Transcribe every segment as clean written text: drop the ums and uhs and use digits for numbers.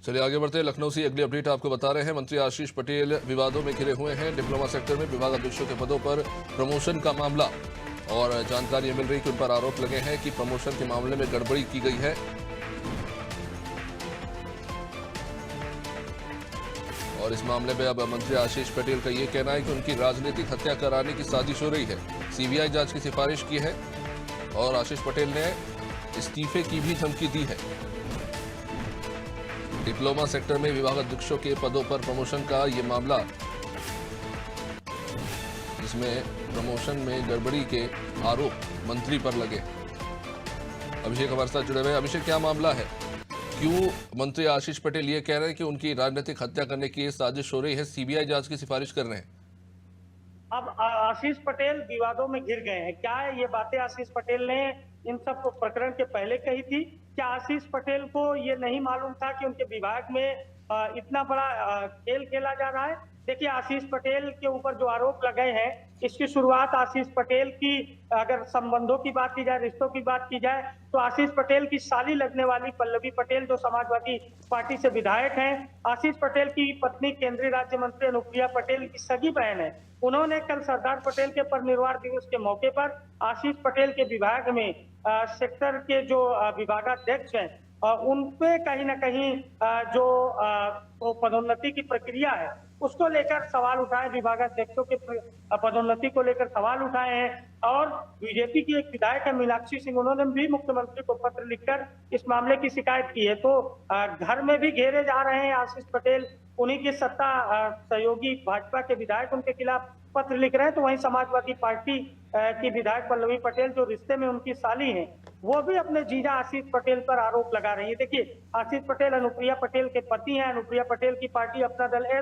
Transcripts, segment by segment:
चलिए आगे बढ़ते हैं। लखनऊ से अगली अपडेट आपको बता रहे हैं। मंत्री आशीष पटेल विवादों में घिरे हुए हैं। डिप्लोमा सेक्टर में विभागाध्यक्षों के पदों पर प्रमोशन का मामला, और जानकारी मिल रही कि उन पर आरोप लगे हैं कि प्रमोशन के मामले में गड़बड़ी की गई है। और इस मामले में अब मंत्री आशीष पटेल का यह कहना है कि उनकी राजनीतिक हत्या कराने की साजिश हो रही है। सीबीआई जांच की सिफारिश की है और आशीष पटेल ने इस्तीफे की भी धमकी दी है। डिप्लोमा सेक्टर में विभागाध्यक्षों के पदों पर प्रमोशन का ये मामला, जिसमें प्रमोशन में गड़बड़ी के आरोप मंत्री पर लगे। अभिषेक हमारे साथ जुड़े हुए। अभिषेक, क्या मामला है? क्यों मंत्री आशीष पटेल ये कह रहे हैं कि उनकी राजनीतिक हत्या करने की साजिश हो रही है, सीबीआई जांच की सिफारिश कर रहे हैं? अब आशीष पटेल विवादों में घिर गए हैं। क्या ये बातें आशीष पटेल ने इन सब प्रकरण के पहले कही थी? क्या आशीष पटेल को ये नहीं मालूम था कि उनके विभाग में इतना बड़ा खेल खेला जा रहा है? देखिए, आशीष पटेल के ऊपर जो आरोप लगे हैं, इसकी शुरुआत आशीष पटेल की, अगर संबंधों की बात की जाए, रिश्तों की बात की जाए, तो आशीष पटेल की साली लगने वाली पल्लवी पटेल, जो समाजवादी पार्टी से विधायक हैं, आशीष पटेल की पत्नी केंद्रीय राज्य मंत्री अनुप्रिया पटेल की सगी बहन है। उन्होंने कल सरदार पटेल के परिनिर्वाण दिवस के मौके पर आशीष पटेल के विभाग में सेक्टर के जो विभागाध्यक्ष हैं, उन पे कहीं ना कहीं जो पदोन्नति की प्रक्रिया है, उसको लेकर सवाल उठाए। विभागाध्यक्षों के पदोन्नति को लेकर सवाल उठाए हैं। और बीजेपी की एक विधायक है मीनाक्षी सिंह, उन्होंने भी मुख्यमंत्री को पत्र लिखकर इस मामले की शिकायत की है। तो घर में भी घेरे जा रहे हैं आशीष पटेल। उन्हीं के सत्ता सहयोगी भाजपा के विधायक उनके खिलाफ पत्र लिख रहे हैं। तो वहीं समाजवादी पार्टी की विधायक पल्लवी पटेल, जो रिश्ते में उनकी साली हैं, वो भी अपने जीजा आशीष पटेल पर आरोप लगा रही है। देखिए, आशीष पटेल अनुप्रिया पटेल के पति हैं। अनुप्रिया पटेल की पार्टी अपना दल है,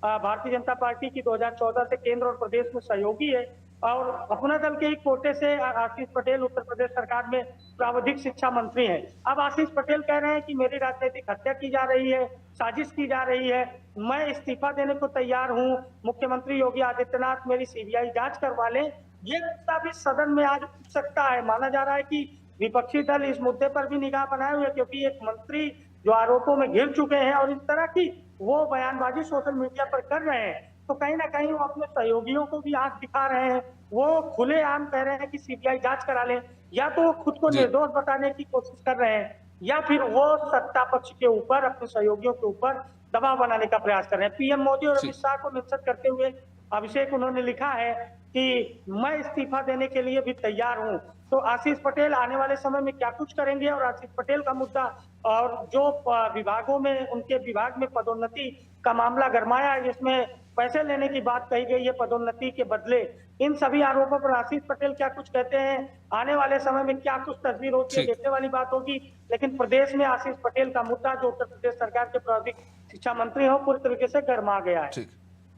भारतीय जनता पार्टी की 2014 से केंद्र और प्रदेश में सहयोगी है। और अपना दल के ही कोटे से आशीष पटेल उत्तर प्रदेश सरकार में प्रावधिक शिक्षा मंत्री हैं। अब आशीष पटेल कह रहे हैं कि मेरी राजनीतिक हत्या की जा रही है, साजिश की जा रही है, मैं इस्तीफा देने को तैयार हूं, मुख्यमंत्री योगी आदित्यनाथ मेरी सीबीआई जांच करवा लें। ये मुद्दा भी सदन में आज उठ सकता है। माना जा रहा है कि विपक्षी दल इस मुद्दे पर भी निगाह बनाए हुए, क्योंकि एक मंत्री जो आरोपों में घिर चुके हैं और इस तरह की वो बयानबाजी सोशल मीडिया पर कर रहे हैं, तो कहीं ना कहीं वो अपने सहयोगियों को भी आंख दिखा रहे हैं। वो खुलेआम कह रहे हैं कि सीबीआई जांच करा लें। या तो वो खुद को निर्दोष बताने की कोशिश कर रहे हैं, या फिर वो सत्ता पक्ष के ऊपर, अपने सहयोगियों के ऊपर दबाव बनाने का प्रयास कर रहे हैं। पीएम मोदी और अमित शाह को मेंशन करते हुए अभिषेक, उन्होंने लिखा है कि मैं इस्तीफा देने के लिए भी तैयार हूं। तो आशीष पटेल आने वाले समय में क्या कुछ करेंगे, और आशीष पटेल का मुद्दा और जो विभागों में, उनके विभाग में पदोन्नति का मामला गरमाया, जिसमें पैसे लेने की बात कही गई है पदोन्नति के बदले, इन सभी आरोपों पर आशीष पटेल क्या कुछ कहते हैं, आने वाले समय में क्या कुछ तस्वीर होती है, देखने वाली बात होगी। लेकिन प्रदेश में आशीष पटेल का मुद्दा, जो उत्तर प्रदेश सरकार के प्रावधिक शिक्षा मंत्री हो, पूरी तरीके से गरमा गया है।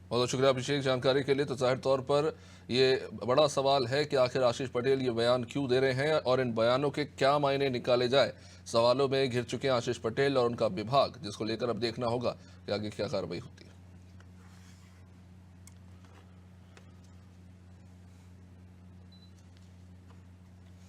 बहुत शुक्रिया अभिषेक जानकारी के लिए। तो जाहिर तौर पर ये बड़ा सवाल है कि आखिर आशीष पटेल ये बयान क्यों दे रहे हैं और इन बयानों के क्या मायने निकाले जाए। सवालों में घिर चुके हैं आशीष पटेल और उनका विभाग, जिसको लेकर अब देखना होगा कि आगे क्या कार्रवाई होती है।